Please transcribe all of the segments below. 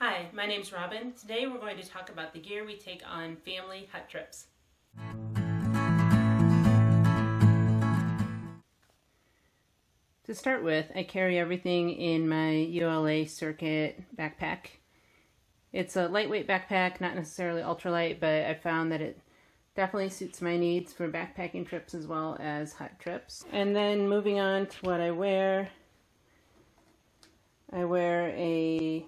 Hi, my name's Robin. Today we're going to talk about the gear we take on family hut trips. To start with, I carry everything in my ULA Circuit backpack. It's a lightweight backpack, not necessarily ultralight, but I found that it definitely suits my needs for backpacking trips as well as hut trips. And then moving on to what I wear a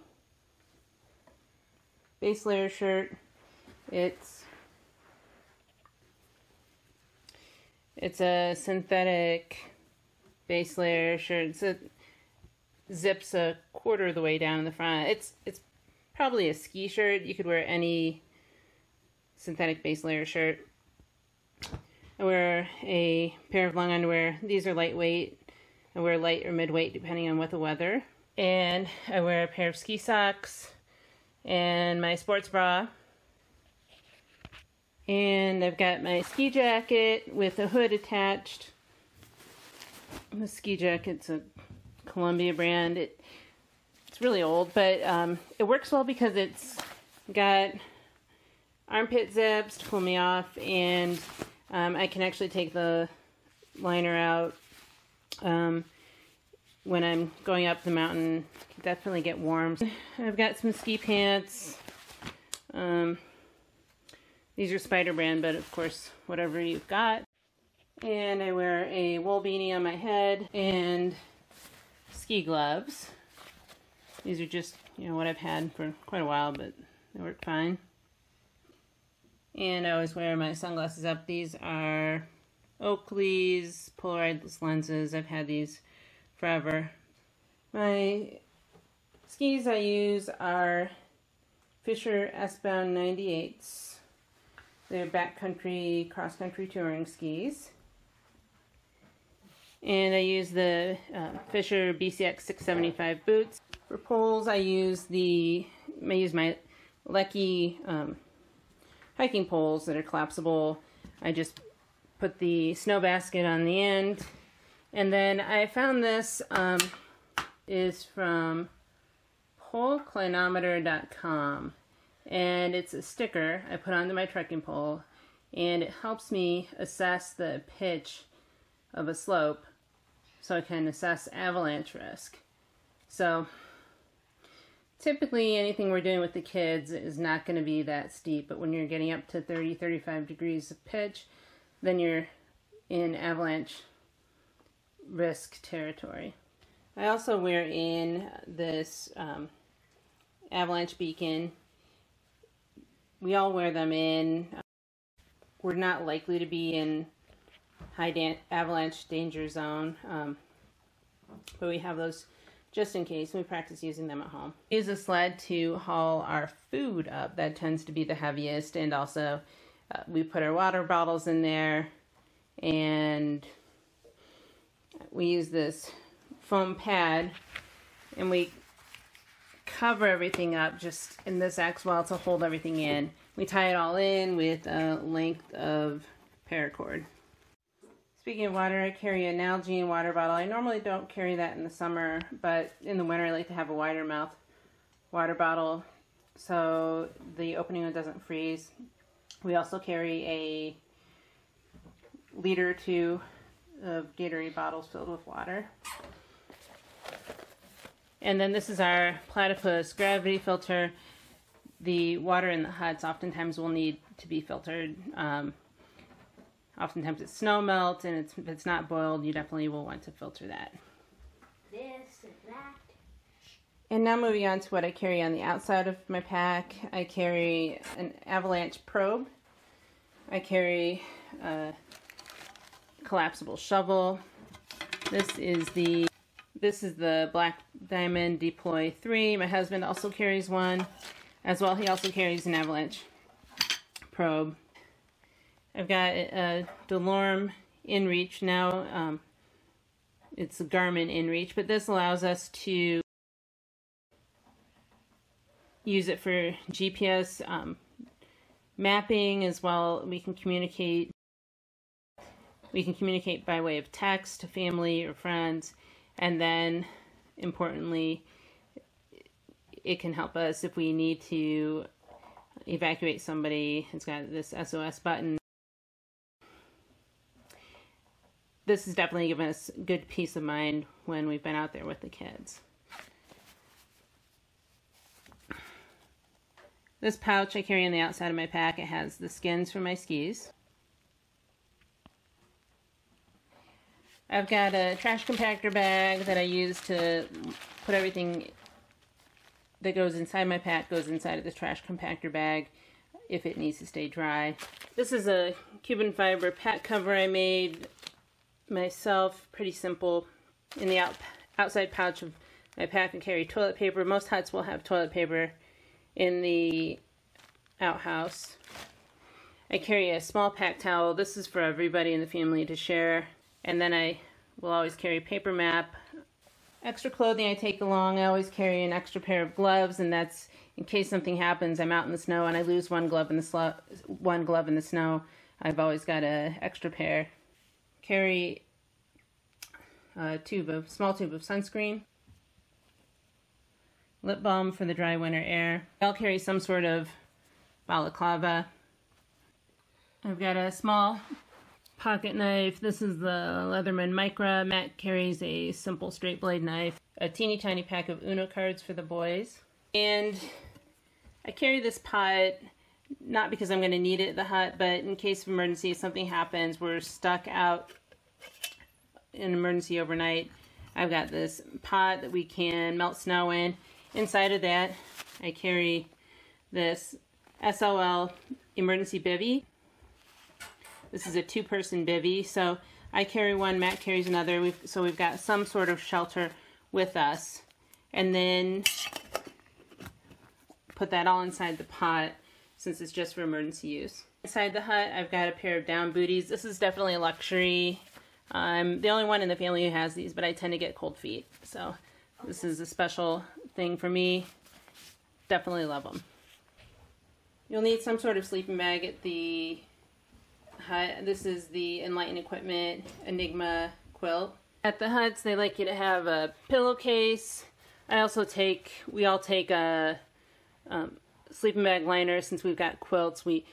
base layer shirt. It's a synthetic base layer shirt. It zips a quarter of the way down in the front. It's probably a ski shirt. You could wear any synthetic base layer shirt. I wear a pair of long underwear. These are lightweight. I wear light or midweight depending on what the weather. And I wear a pair of ski socks and my sports bra. And I've got my ski jacket with a hood attached. The ski jacket's a Columbia brand. It's really old, but it works well because it's got armpit zips to pull me off, and I can actually take the liner out when I'm going up the mountain. Definitely get warm. I've got some ski pants. These are Spider brand, but of course, whatever you've got. And I wear a wool beanie on my head and ski gloves. These are just, what I've had for quite a while, but they work fine. And I always wear my sunglasses up. These are Oakley's polarized lenses. I've had these forever. My skis I use are Fisher S-Bound 98s. They're backcountry, cross-country touring skis. And I use the Fisher BCX 675 boots. For poles, I use my Lecky hiking poles that are collapsible. I just put the snow basket on the end. And then I found this is from poleclinometer.com. And it's a sticker I put onto my trekking pole, and it helps me assess the pitch of a slope so I can assess avalanche risk. So typically anything we're doing with the kids is not going to be that steep, but when you're getting up to 30-35 degrees of pitch, then you're in avalanche risk territory. I also wear in this avalanche beacon. We all wear them in. We're not likely to be in high avalanche danger zone, but we have those just in case. We practice using them at home. We use a sled to haul our food up. That tends to be the heaviest, and also we put our water bottles in there, and we use this foam pad, and we cover everything up just in this X-Well to hold everything in. We tie it all in with a length of paracord. Speaking of water, I carry an Nalgene water bottle. I normally don't carry that in the summer, but in the winter I like to have a wider mouth water bottle so the opening doesn't freeze. We also carry a liter or two of Gatorade bottles filled with water. And then this is our platypus gravity filter. The water in the huts oftentimes will need to be filtered. Oftentimes it's snow melt, and if it's not boiled, you definitely will want to filter that. This and that. And now moving on to what I carry on the outside of my pack. I carry an avalanche probe. I carry a collapsible shovel. This is the Black Diamond Deploy 3. My husband also carries one as well. He also carries an avalanche probe. I've got a DeLorme InReach now. It's a Garmin InReach, but this allows us to use it for GPS mapping as well. We can communicate by way of text to family or friends, and then importantly it can help us if we need to evacuate somebody. It's got this SOS button. This has definitely given us good peace of mind when we've been out there with the kids. This pouch I carry on the outside of my pack. It has the skins for my skis. I've got a trash compactor bag that I use to put everything that goes inside my pack goes inside of the trash compactor bag if it needs to stay dry. This is a Cuban fiber pack cover I made myself, pretty simple. In the outside pouch of my pack I carry toilet paper. Most huts will have toilet paper in the outhouse. I carry a small pack towel. This is for everybody in the family to share. And then I will always carry a paper map. Extra clothing I take along. I always carry an extra pair of gloves, and that's in case something happens. I'm out in the snow and I lose one glove in the snow. I've always got an extra pair. Carry a small tube of sunscreen. Lip balm for the dry winter air. I'll carry some sort of balaclava. I've got a small pocket knife. This is the Leatherman Micra. Matt carries a simple straight blade knife. A teeny tiny pack of Uno cards for the boys. And I carry this pot, not because I'm going to need it at the hut, but in case of emergency, if something happens, we're stuck out in an emergency overnight. I've got this pot that we can melt snow in. Inside of that, I carry this SOL emergency bivvy. This is a 2-person bivvy, so I carry one, Matt carries another, so we've got some sort of shelter with us. And then put that all inside the pot since it's just for emergency use. Inside the hut, I've got a pair of down booties. This is definitely a luxury. I'm the only one in the family who has these, but I tend to get cold feet, so this is a special thing for me. Definitely love them. You'll need some sort of sleeping bag at the hut. This is the Enlighten Equipment Enigma quilt. At the huts, they like you to have a pillowcase. We all take a sleeping bag liner. Since we've got quilts, we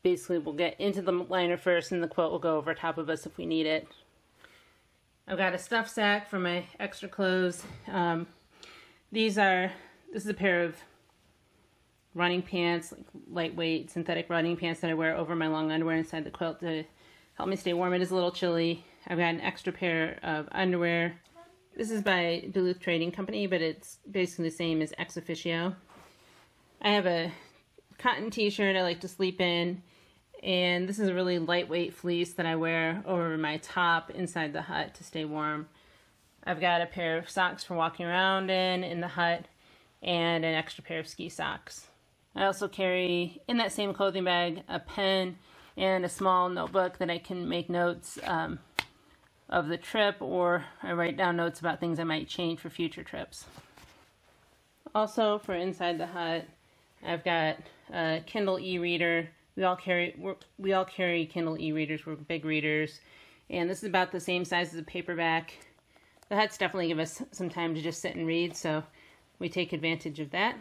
basically will get into the liner first and the quilt will go over top of us if we need it. I've got a stuff sack for my extra clothes. This is a pair of running pants, like lightweight synthetic running pants that I wear over my long underwear inside the quilt to help me stay warm. It is a little chilly. I've got an extra pair of underwear. This is by Duluth Trading Company, but it's basically the same as Ex Officio. I have a cotton t-shirt I like to sleep in, and this is a really lightweight fleece that I wear over my top inside the hut to stay warm. I've got a pair of socks for walking around in the hut, and an extra pair of ski socks. I also carry, in that same clothing bag, a pen and a small notebook that I can make notes of the trip, or I write down notes about things I might change for future trips. Also, for inside the hut, I've got a Kindle e-reader. We all carry Kindle e-readers. We're big readers, and this is about the same size as a paperback. The huts definitely give us some time to just sit and read, so we take advantage of that.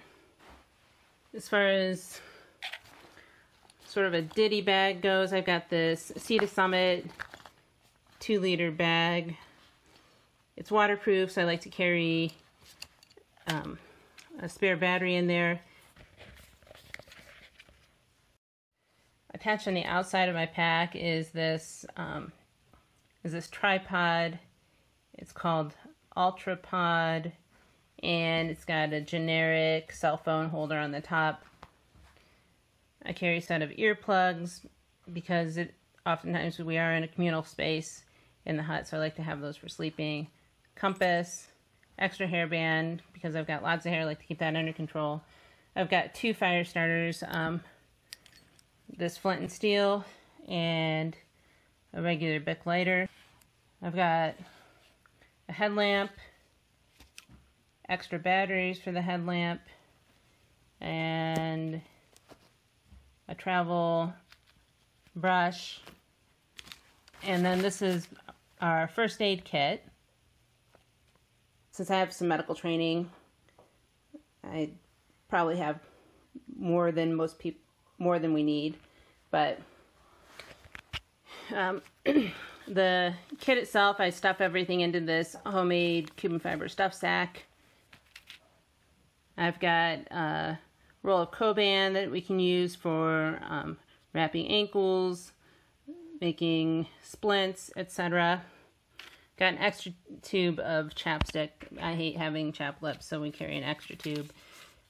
As far as sort of a ditty bag goes, I've got this Sea to Summit 2-liter bag. It's waterproof, so I like to carry a spare battery in there. Attached on the outside of my pack is this tripod. It's called UltraPod, and it's got a generic cell phone holder on the top. I carry a set of earplugs because oftentimes we are in a communal space in the hut, so I like to have those for sleeping. Compass, extra hairband because I've got lots of hair. I like to keep that under control. I've got 2 fire starters, this flint and steel and a regular Bic lighter. I've got a headlamp, extra batteries for the headlamp, and a travel brush. And then this is our first aid kit. Since I have some medical training, I probably have more than most people, more than we need, but the kit itself, I stuff everything into this homemade Cuban fiber stuff sack. I've got a roll of Coban that we can use for wrapping ankles, making splints, etc. Got an extra tube of chapstick. I hate having chapped lips, so we carry an extra tube.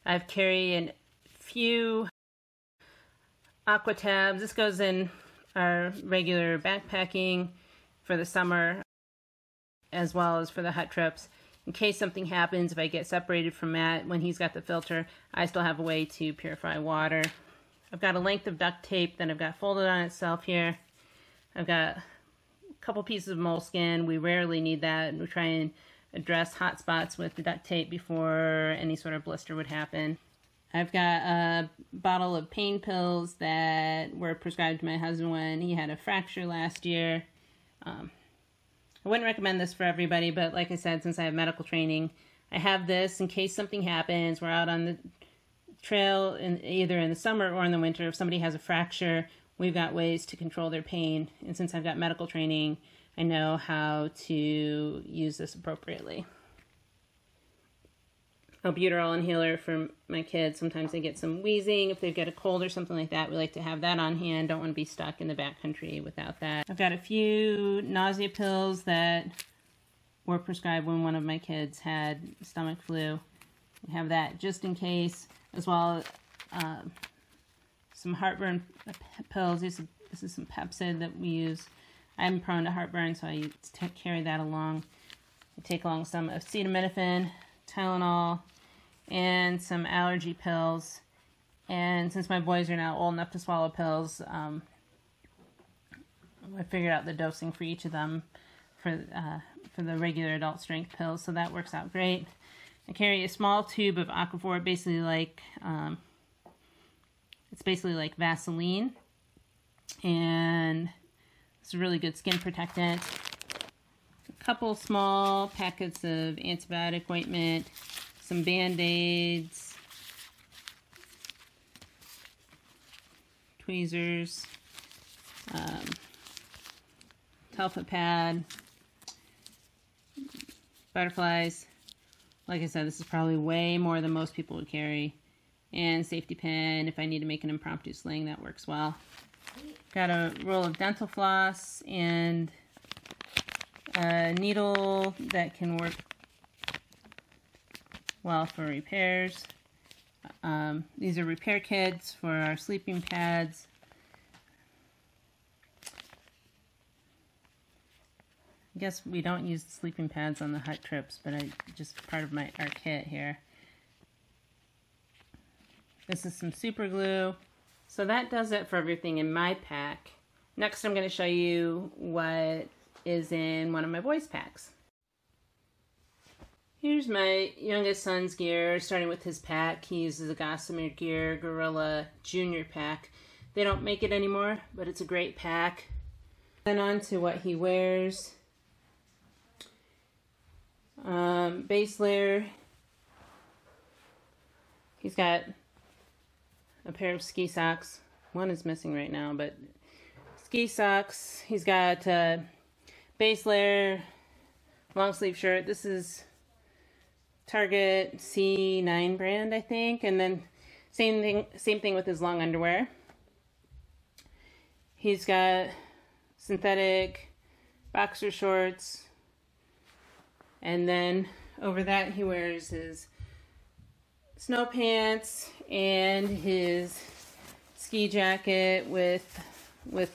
I've carried a few aqua tabs. This goes in our regular backpacking for the summer, as well as for the hut trips. In case something happens, if I get separated from Matt when he's got the filter, I still have a way to purify water. I've got a length of duct tape that I've got folded on itself here. I've got a couple pieces of moleskin. We rarely need that, and we try and address hot spots with the duct tape before any sort of blister would happen. I've got a bottle of pain pills that were prescribed to my husband when he had a fracture last year. I wouldn't recommend this for everybody, but like I said, since I have medical training, I have this in case something happens. We're out on the trail either in the summer or in the winter. If somebody has a fracture, we've got ways to control their pain. And since I've got medical training, I know how to use this appropriately. Albuterol inhaler for my kids. Sometimes they get some wheezing. If they get a cold or something like that, we like to have that on hand. Don't want to be stuck in the backcountry without that. I've got a few nausea pills that were prescribed when one of my kids had stomach flu. I have that just in case, as well as some heartburn pills. This is some Pepsid that we use. I'm prone to heartburn, so I carry that along. I take along some acetaminophen, Tylenol, and some allergy pills. And since my boys are now old enough to swallow pills, I figured out the dosing for each of them for the regular adult strength pills, so that works out great. I carry a small tube of Aquaphor, basically like it's basically like Vaseline, and it's a really good skin protectant. A couple small packets of antibiotic ointment, some Band-Aids, tweezers, Telfa pad, butterflies. Like I said, this is probably way more than most people would carry. And safety pin if I need to make an impromptu sling, that works well. Got a roll of dental floss and a needle that can work well for repairs. These are repair kits for our sleeping pads. I guess we don't use the sleeping pads on the hut trips, but just part of our kit here. This is some super glue. So that does it for everything in my pack. Next I'm going to show you what is in one of my boys' packs. Here's my youngest son's gear, starting with his pack. He uses a Gossamer Gear Gorilla Junior pack. They don't make it anymore, but it's a great pack. Then on to what he wears. Base layer. He's got a pair of ski socks. One is missing right now, but ski socks. He's got a base layer, long sleeve shirt. This is Target C9 brand, I think. And then same thing with his long underwear. He's got synthetic boxer shorts. And then over that he wears his snow pants and his ski jacket with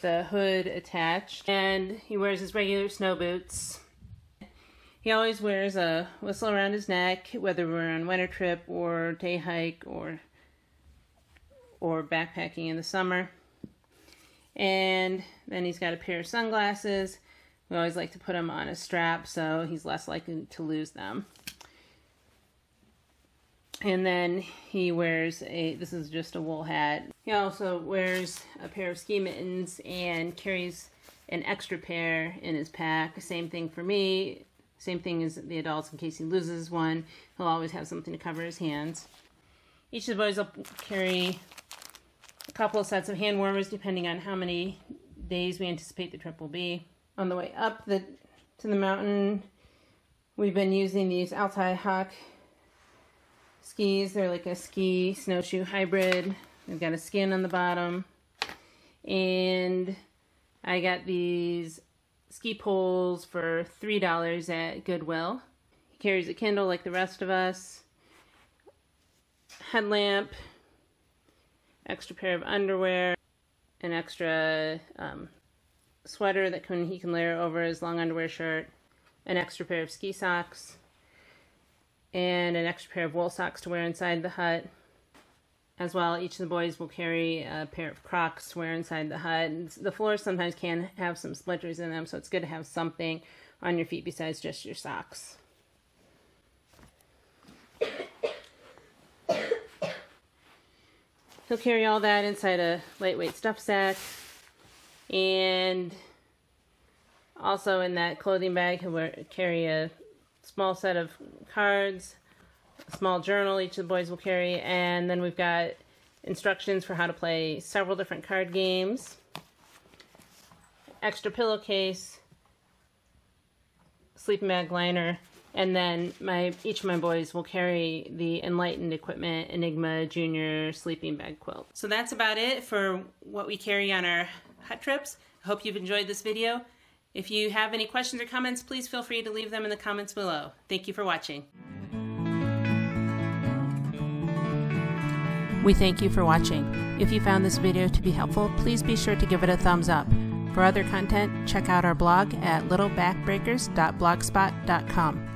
the hood attached. And he wears his regular snow boots. He always wears a whistle around his neck, whether we're on winter trip or day hike or backpacking in the summer. And then he's got a pair of sunglasses. We always like to put them on a strap so he's less likely to lose them. And then he wears this is just a wool hat. He also wears a pair of ski mittens and carries an extra pair in his pack. Same thing for me. Same thing as the adults in case he loses one. He'll always have something to cover his hands. Each of the boys will carry a couple of sets of hand warmers depending on how many days we anticipate the trip will be. On the way up to the mountain, we've been using these Altai Hawk skis. They're like a ski snowshoe hybrid. They've got a skin on the bottom. And I got these ski poles for $3 at Goodwill. He carries a Kindle like the rest of us. Headlamp, extra pair of underwear, an extra sweater that he can layer over his long underwear shirt, an extra pair of ski socks, and an extra pair of wool socks to wear inside the hut. As well, each of the boys will carry a pair of Crocs to wear inside the hut. And the floors sometimes can have some splinters in them, so it's good to have something on your feet besides just your socks. He'll carry all that inside a lightweight stuff sack. And also in that clothing bag, he'll carry a small set of cards, a small journal each of the boys will carry, and then we've got instructions for how to play several different card games, extra pillowcase, sleeping bag liner, and then each of my boys will carry the Enlightened Equipment Enigma Junior sleeping bag quilt. So that's about it for what we carry on our hut trips. I hope you've enjoyed this video. If you have any questions or comments, please feel free to leave them in the comments below. Thank you for watching. We thank you for watching. If you found this video to be helpful, please be sure to give it a thumbs up. For other content, check out our blog at littlebackbreakers.blogspot.com.